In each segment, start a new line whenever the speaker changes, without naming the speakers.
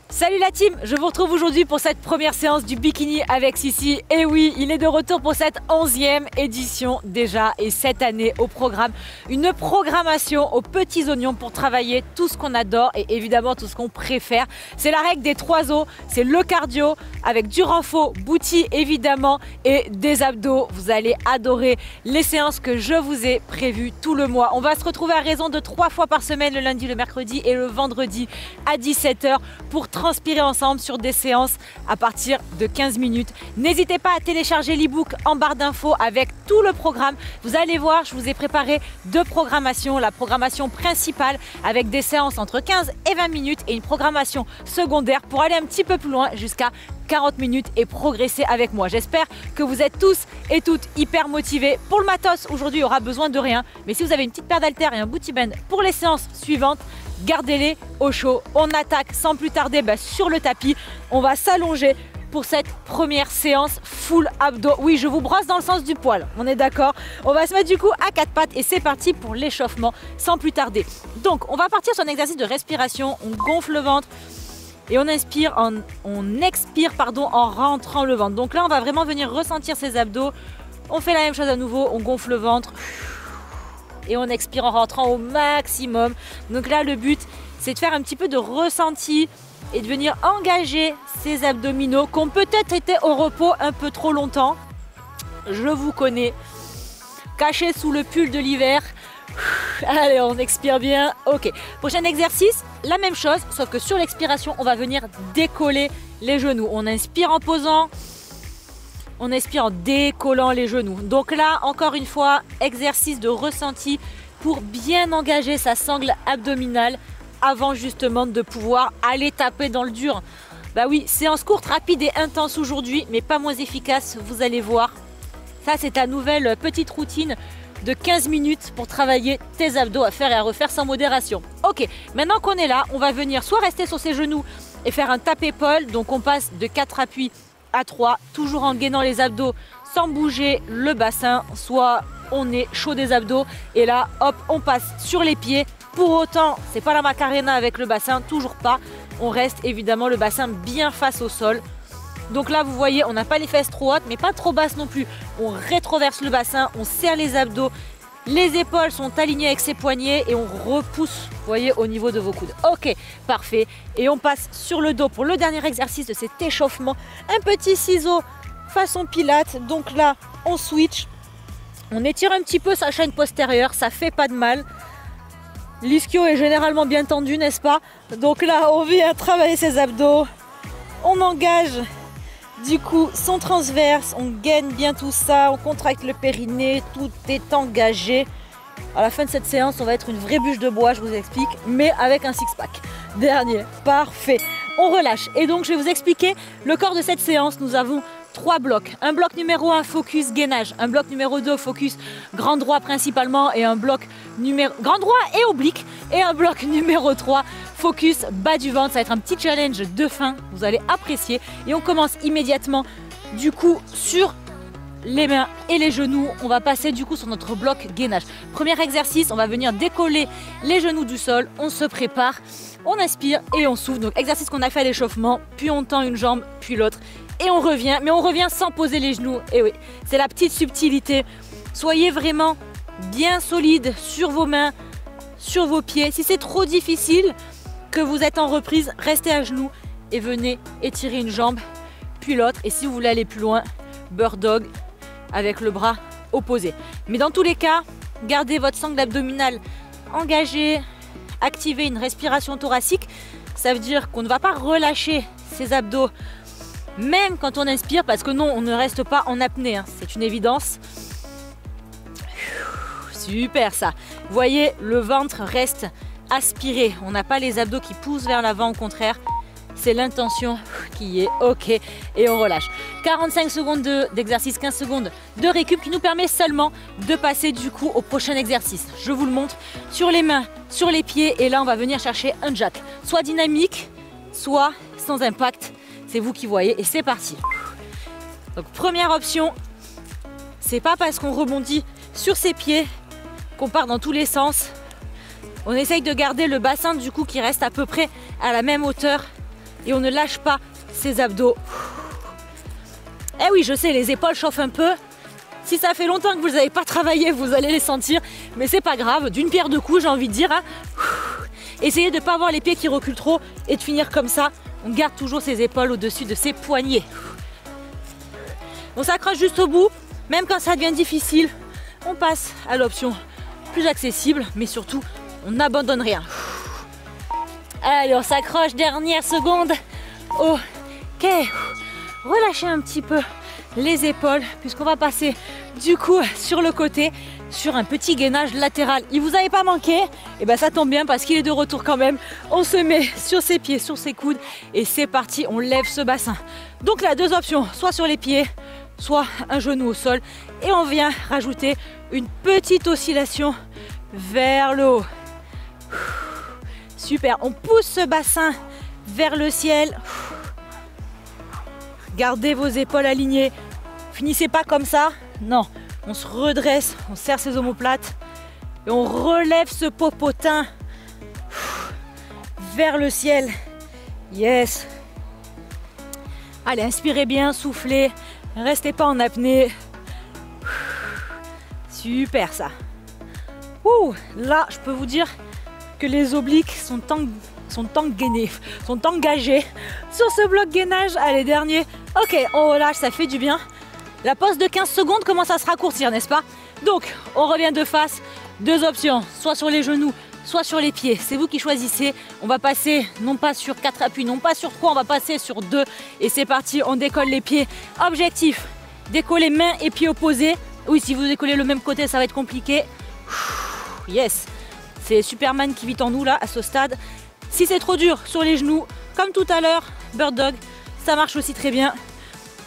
Salut la team, je vous retrouve aujourd'hui pour cette première séance du bikini avec Sissi. Et oui, il est de retour pour cette 11e édition déjà et cette année au programme. Une programmation aux petits oignons pour travailler tout ce qu'on adore et évidemment tout ce qu'on préfère. C'est la règle des 3 os, c'est le cardio avec du renfort, booty évidemment et des abdos. Vous allez adorer les séances que je vous ai prévues tout le mois. On va se retrouver à raison de 3 fois par semaine, le lundi, le mercredi et le vendredi à 17 h pour transpirer ensemble sur des séances à partir de 15 minutes. N'hésitez pas à télécharger l'e-book en barre d'infos avec tout le programme. Vous allez voir, je vous ai préparé 2 programmations. La programmation principale avec des séances entre 15 et 20 minutes et une programmation secondaire pour aller un petit peu plus loin jusqu'à 40 minutes et progresser avec moi. J'espère que vous êtes tous et toutes hyper motivés. Pour le matos, aujourd'hui, il y aura besoin de rien. Mais si vous avez une petite paire d'haltères et un booty band pour les séances suivantes, gardez-les au chaud. On attaque sans plus tarder sur le tapis. On va s'allonger pour cette première séance full abdos. Oui, je vous brosse dans le sens du poil, on est d'accord. On va se mettre du coup à 4 pattes et c'est parti pour l'échauffement sans plus tarder. Donc, on va partir sur un exercice de respiration. On gonfle le ventre et on expire en rentrant le ventre. Donc là, on va vraiment venir ressentir ses abdos. On fait la même chose à nouveau, on gonfle le ventre et on expire en rentrant au maximum. Donc là, le but, c'est de faire un petit peu de ressenti et de venir engager ces abdominaux qui ont peut-être été au repos un peu trop longtemps. Je vous connais. Cachés sous le pull de l'hiver. Allez, on expire bien. Ok. Prochain exercice, la même chose, sauf que sur l'expiration, on va venir décoller les genoux. On inspire en posant. On expire en décollant les genoux. Donc là, encore une fois, exercice de ressenti pour bien engager sa sangle abdominale avant justement de pouvoir aller taper dans le dur. Bah oui, séance courte, rapide et intense aujourd'hui, mais pas moins efficace, vous allez voir. Ça, c'est ta nouvelle petite routine de 15 minutes pour travailler tes abdos à faire et à refaire sans modération. Ok, maintenant qu'on est là, on va venir soit rester sur ses genoux et faire un tape-épaule. Donc on passe de 4 appuis à 3, toujours en gainant les abdos sans bouger le bassin, soit on est chaud des abdos et là hop on passe sur les pieds. Pour autant c'est pas la Macarena avec le bassin, toujours pas, on reste évidemment le bassin bien face au sol. Donc là vous voyez, on n'a pas les fesses trop hautes mais pas trop basses non plus, on rétroverse le bassin, on serre les abdos, les épaules sont alignées avec ses poignets et on repousse, vous voyez, au niveau de vos coudes. Ok, parfait. Et on passe sur le dos pour le dernier exercice de cet échauffement. Un petit ciseau façon pilates. Donc là, on switch. On étire un petit peu sa chaîne postérieure, ça fait pas de mal. L'ischio est généralement bien tendu, n'est-ce pas? Donc là, on vient travailler ses abdos. On engage du coup son transverse, on gaine bien tout ça, on contracte le périnée, tout est engagé. À la fin de cette séance, on va être une vraie bûche de bois, je vous explique, mais avec un six-pack. Dernier, parfait. On relâche. Et donc, je vais vous expliquer le corps de cette séance. Nous avons 3 blocs. Un bloc numéro 1, focus gainage. Un bloc numéro 2, focus grand droit principalement. Et un bloc numéro grand droit et oblique. Et un bloc numéro 3, focus bas du ventre. Ça va être un petit challenge de fin. Vous allez apprécier. Et on commence immédiatement du coup sur les mains et les genoux. On va passer du coup sur notre bloc gainage. Premier exercice, on va venir décoller les genoux du sol. On se prépare. On inspire et on souffle. Donc exercice qu'on a fait à l'échauffement. Puis on tend une jambe, puis l'autre. Et on revient, mais on revient sans poser les genoux. Et oui, c'est la petite subtilité. Soyez vraiment bien solide sur vos mains, sur vos pieds. Si c'est trop difficile, que vous êtes en reprise, restez à genoux et venez étirer une jambe, puis l'autre. Et si vous voulez aller plus loin, bird dog avec le bras opposé. Mais dans tous les cas, gardez votre sangle abdominale engagée, activez une respiration thoracique. Ça veut dire qu'on ne va pas relâcher ses abdos même quand on inspire, parce que non, on ne reste pas en apnée, hein. C'est une évidence. Super ça. Vous voyez, le ventre reste aspiré. On n'a pas les abdos qui poussent vers l'avant, au contraire. C'est l'intention qui est ok. Et on relâche. 45 secondes d'exercice, 15 secondes de récup qui nous permet seulement de passer du coup au prochain exercice. Je vous le montre sur les mains, sur les pieds. Et là, on va venir chercher un jack. Soit dynamique, soit sans impact. C'est vous qui voyez et c'est parti. Donc première option, c'est pas parce qu'on rebondit sur ses pieds qu'on part dans tous les sens. On essaye de garder le bassin du coup qui reste à peu près à la même hauteur et on ne lâche pas ses abdos. Eh oui, je sais, les épaules chauffent un peu. Si ça fait longtemps que vous n'avez pas travaillé, vous allez les sentir, mais c'est pas grave, d'une pierre deux coups, j'ai envie de dire. Hein. Essayez de ne pas avoir les pieds qui reculent trop et de finir comme ça. On garde toujours ses épaules au-dessus de ses poignets. On s'accroche juste au bout, même quand ça devient difficile, on passe à l'option plus accessible, mais surtout, on n'abandonne rien. Allez, on s'accroche, dernière seconde. Ok, relâchez un petit peu les épaules, puisqu'on va passer du coup sur le côté, sur un petit gainage latéral. Il vous avait pas manqué? Et bien ça tombe bien parce qu'il est de retour quand même. On se met sur ses pieds, sur ses coudes, et c'est parti, on lève ce bassin. Donc là, deux options, soit sur les pieds, soit un genou au sol, et on vient rajouter une petite oscillation vers le haut. Super, on pousse ce bassin vers le ciel. Gardez vos épaules alignées. Finissez pas comme ça. Non, on se redresse, on serre ses omoplates et on relève ce popotin vers le ciel. Yes. Allez, inspirez bien, soufflez. Restez pas en apnée. Super ça. Là, je peux vous dire que les obliques sont engagés sur ce bloc gainage. Allez, dernier. Ok, on relâche, ça fait du bien. La pause de 15 secondes commence à se raccourcir, n'est-ce pas? Donc, on revient de face. Deux options, soit sur les genoux, soit sur les pieds. C'est vous qui choisissez. On va passer non pas sur 4 appuis, non pas sur 3, on va passer sur 2. Et c'est parti, on décolle les pieds. Objectif, décoller mains et pieds opposés. Oui, si vous décollez le même côté, ça va être compliqué. Yes, c'est Superman qui vit en nous là, à ce stade. Si c'est trop dur sur les genoux, comme tout à l'heure, Bird Dog, ça marche aussi très bien.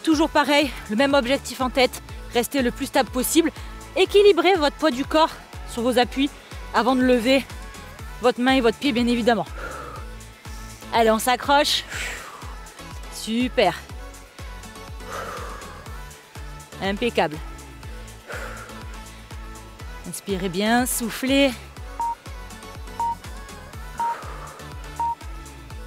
Toujours pareil, le même objectif en tête, restez le plus stable possible. Équilibrez votre poids du corps sur vos appuis avant de lever votre main et votre pied, bien évidemment. Allez, on s'accroche. Super. Impeccable. Inspirez bien, soufflez.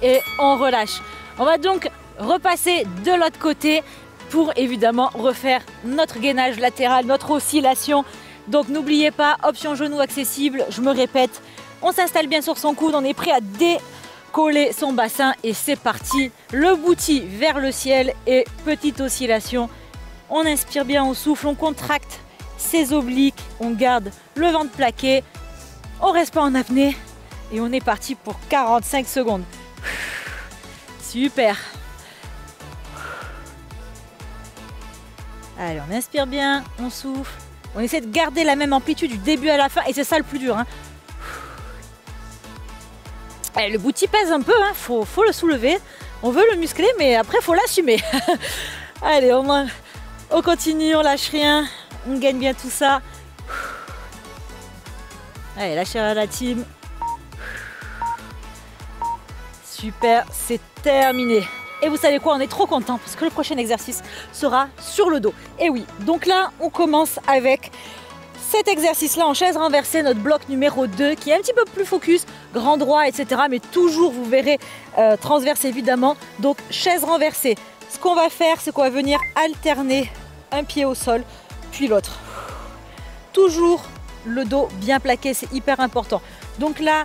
Et on relâche. On va donc repasser de l'autre côté pour évidemment refaire notre gainage latéral, notre oscillation. Donc n'oubliez pas, option genou accessible, je me répète, on s'installe bien sur son coude, on est prêt à décoller son bassin et c'est parti. Le bouti vers le ciel et petite oscillation. On inspire bien, on souffle, on contracte ses obliques, on garde le ventre plaqué, on reste pas en apnée et on est parti pour 45 secondes. Super. Allez, on inspire bien, on souffle. On essaie de garder la même amplitude du début à la fin et c'est ça le plus dur. Hein. Allez, le bouti pèse un peu, hein. Faut le soulever. On veut le muscler, mais après, il faut l'assumer. Allez, on continue, on lâche rien. On gagne bien tout ça. Allez, lâchez la team. Super, c'est terminé. Et vous savez quoi, on est trop content parce que le prochain exercice sera sur le dos. Et oui, donc là, on commence avec cet exercice-là en chaise renversée, notre bloc numéro 2, qui est un petit peu plus focus, grand droit, etc. Mais toujours, vous verrez, transverse évidemment. Donc, chaise renversée. Ce qu'on va faire, c'est qu'on va venir alterner un pied au sol, puis l'autre. Toujours le dos bien plaqué, c'est hyper important. Donc là,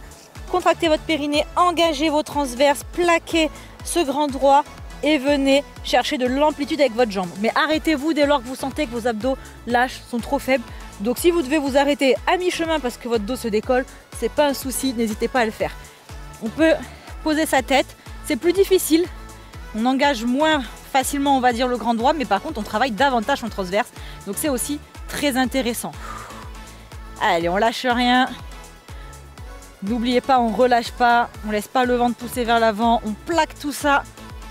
contractez votre périnée, engagez vos transverses, plaquez ce grand droit et venez chercher de l'amplitude avec votre jambe. Mais arrêtez-vous dès lors que vous sentez que vos abdos lâchent, sont trop faibles. Donc si vous devez vous arrêter à mi-chemin parce que votre dos se décolle, c'est pas un souci, n'hésitez pas à le faire. On peut poser sa tête, c'est plus difficile, on engage moins facilement on va dire le grand droit, mais par contre on travaille davantage en transverse, donc c'est aussi très intéressant. Allez, on lâche rien. N'oubliez pas, on relâche pas, on laisse pas le ventre pousser vers l'avant, on plaque tout ça.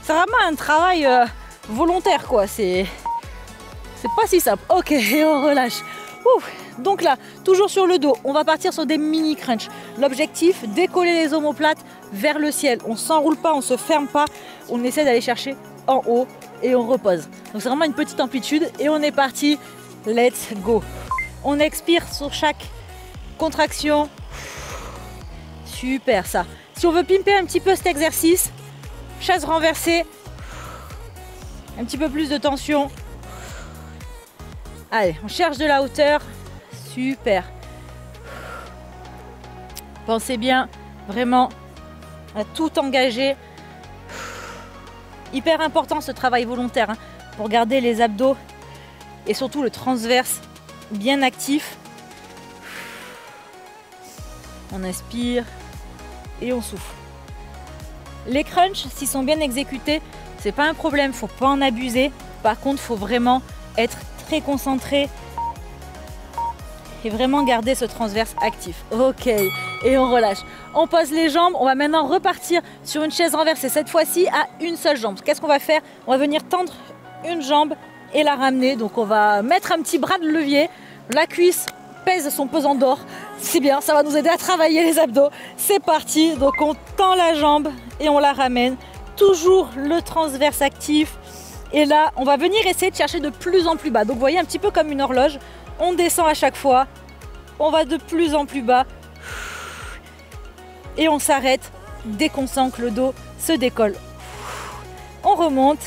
C'est vraiment un travail volontaire quoi, c'est pas si simple. Ok, et on relâche. Ouf. Donc là, toujours sur le dos, on va partir sur des mini crunch. L'objectif, décoller les omoplates vers le ciel. On s'enroule pas, on se ferme pas, on essaie d'aller chercher en haut et on repose. Donc c'est vraiment une petite amplitude et on est parti. Let's go. On expire sur chaque contraction. Super ça. Si on veut pimper un petit peu cet exercice, chaise renversée. Un petit peu plus de tension. Allez, on cherche de la hauteur. Super. Pensez bien vraiment à tout engager. Hyper important ce travail volontaire hein, pour garder les abdos et surtout le transverse bien actif. On inspire et on souffle. Les crunchs, s'ils sont bien exécutés, c'est pas un problème, faut pas en abuser. Par contre, faut vraiment être très concentré et vraiment garder ce transverse actif. Ok, et on relâche. On pose les jambes, on va maintenant repartir sur une chaise renversée, cette fois-ci à une seule jambe. Qu'est-ce qu'on va faire? On va venir tendre une jambe et la ramener. Donc on va mettre un petit bras de levier, la cuisse pèse son pesant d'or. C'est bien, ça va nous aider à travailler les abdos. C'est parti, donc on tend la jambe et on la ramène. Toujours le transverse actif. Et là, on va venir essayer de chercher de plus en plus bas. Donc vous voyez, un petit peu comme une horloge. On descend à chaque fois. On va de plus en plus bas. Et on s'arrête dès qu'on sent que le dos se décolle. On remonte.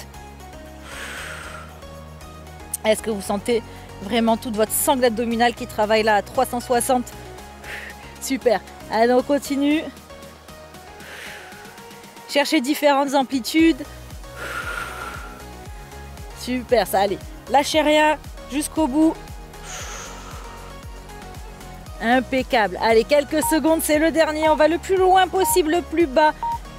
Est-ce que vous sentez vraiment toute votre sangle abdominale qui travaille là à 360? Super. Allez, on continue. Cherchez différentes amplitudes. Super, ça, allez. Lâchez rien jusqu'au bout. Impeccable. Allez, quelques secondes, c'est le dernier. On va le plus loin possible, le plus bas.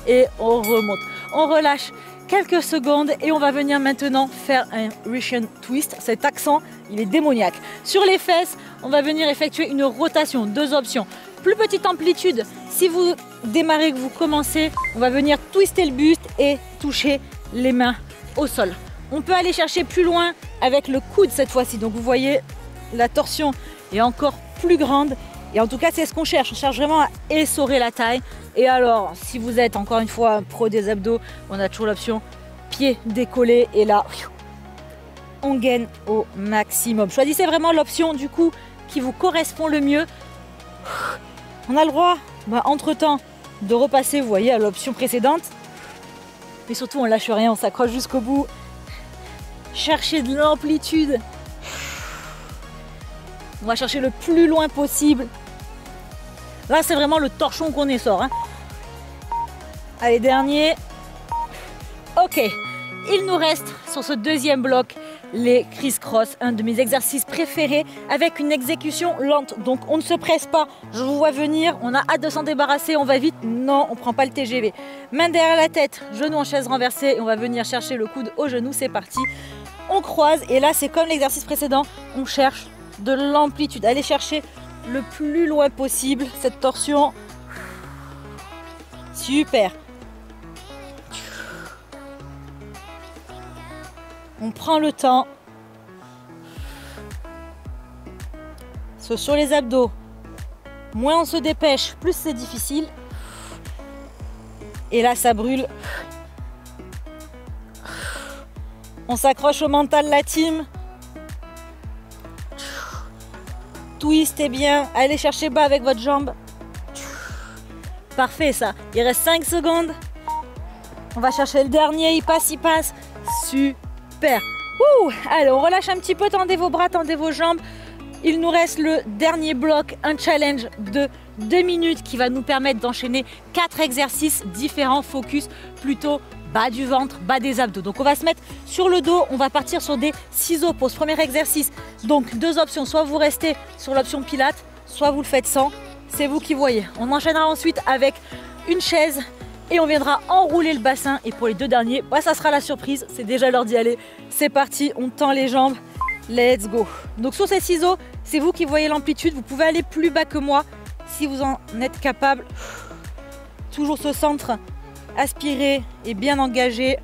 Et on remonte. On relâche quelques secondes et on va venir maintenant faire un Russian twist. Cet accent, il est démoniaque. Sur les fesses, on va venir effectuer une rotation. Deux options. Plus petite amplitude. Si vous démarrez, que vous commencez, on va venir twister le buste et toucher les mains au sol. On peut aller chercher plus loin avec le coude cette fois-ci. Donc vous voyez, la torsion est encore plus grande. Et en tout cas, c'est ce qu'on cherche. On cherche vraiment à essorer la taille. Et alors, si vous êtes encore une fois un pro des abdos, on a toujours l'option pied décollé. Et là, on gaine au maximum. Choisissez vraiment l'option du coup qui vous correspond le mieux. On a le droit, entre-temps, de repasser, vous voyez, à l'option précédente. Mais surtout, on lâche rien, on s'accroche jusqu'au bout. Cherchez de l'amplitude. On va chercher le plus loin possible. Là, c'est vraiment le torchon qu'on essore. Hein. Allez, dernier. Ok, il nous reste sur ce deuxième bloc les criss-cross, un de mes exercices préférés avec une exécution lente. Donc on ne se presse pas, je vous vois venir, on a hâte de s'en débarrasser, on va vite. Non, on ne prend pas le TGV. Main derrière la tête, genou en chaise renversée et on va venir chercher le coude au genou, c'est parti. On croise et là c'est comme l'exercice précédent, on cherche de l'amplitude. Allez chercher le plus loin possible cette torsion. Super. On prend le temps. Sur les abdos, moins on se dépêche, plus c'est difficile. Et là, ça brûle. On s'accroche au mental, la team. Twistez bien. Allez chercher bas avec votre jambe. Parfait, ça. Il reste 5 secondes. On va chercher le dernier. Il passe. Super. Allez, on relâche un petit peu. Tendez vos bras, tendez vos jambes. Il nous reste le dernier bloc, un challenge de 2 minutes qui va nous permettre d'enchaîner 4 exercices différents, focus plutôt bas du ventre, bas des abdos. Donc on va se mettre sur le dos, on va partir sur des ciseaux pour ce premier exercice. Donc 2 options, soit vous restez sur l'option pilates, soit vous le faites sans, c'est vous qui voyez. On enchaînera ensuite avec une chaise et on viendra enrouler le bassin. Et pour les 2 derniers, ça sera la surprise, c'est déjà l'heure d'y aller. C'est parti, on tend les jambes. Let's go. Donc sur ces ciseaux, c'est vous qui voyez l'amplitude. Vous pouvez aller plus bas que moi si vous en êtes capable. Toujours ce centre aspiré et bien engagé.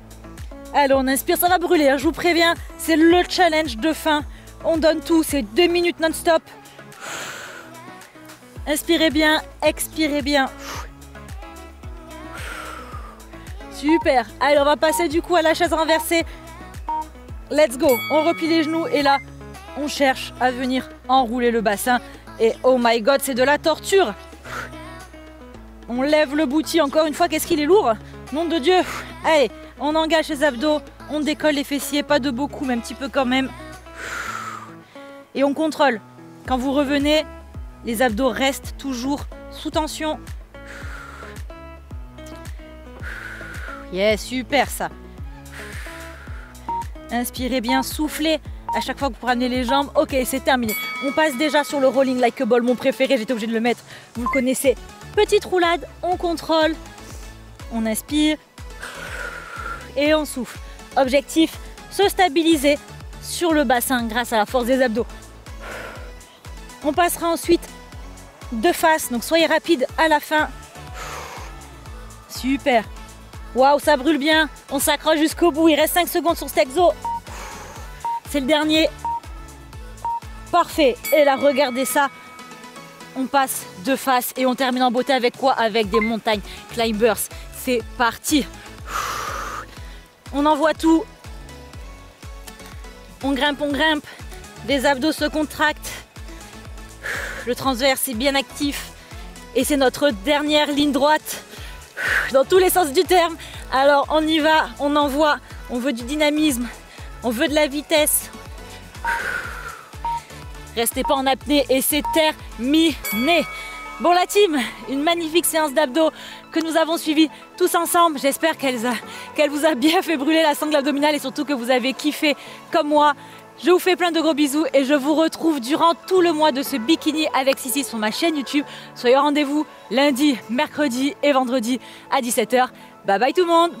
Allez, on inspire, ça va brûler, hein, je vous préviens. C'est le challenge de fin. On donne tout, c'est 2 minutes non-stop. Inspirez bien, expirez bien. Super. Allez, on va passer du coup à la chaise renversée. Let's go, on replie les genoux et là, on cherche à venir enrouler le bassin. Et oh my god, c'est de la torture. On lève le bouti encore une fois, qu'est-ce qu'il est lourd. Nom de Dieu. Allez, on engage les abdos, on décolle les fessiers, pas de beaucoup, mais un petit peu quand même. Et on contrôle. Quand vous revenez, les abdos restent toujours sous tension. Yes, super ça. Inspirez bien, soufflez à chaque fois que vous ramenez les jambes. Ok, c'est terminé. On passe déjà sur le rolling like a ball, mon préféré, j'étais obligée de le mettre. Vous le connaissez. Petite roulade, on contrôle. On inspire. Et on souffle. Objectif, se stabiliser sur le bassin grâce à la force des abdos. On passera ensuite de face, donc soyez rapide à la fin. Super. Waouh, ça brûle bien. On s'accroche jusqu'au bout. Il reste 5 secondes sur cet exo. C'est le dernier. Parfait. Et là, regardez ça. On passe de face et on termine en beauté avec quoi? Avec des montagnes climbers. C'est parti. On envoie tout. On grimpe, on grimpe. Les abdos se contractent. Le transverse est bien actif. Et c'est notre dernière ligne droite. Dans tous les sens du terme. Alors on y va, on envoie. On veut du dynamisme. On veut de la vitesse. Restez pas en apnée et c'est terminé. Bon la team, une magnifique séance d'abdos que nous avons suivie tous ensemble. J'espère qu'elle vous a bien fait brûler la sangle abdominale et surtout que vous avez kiffé comme moi. Je vous fais plein de gros bisous et je vous retrouve durant tout le mois de ce bikini avec Sissi sur ma chaîne YouTube. Soyez au rendez-vous lundi, mercredi et vendredi à 17 h. Bye bye tout le monde.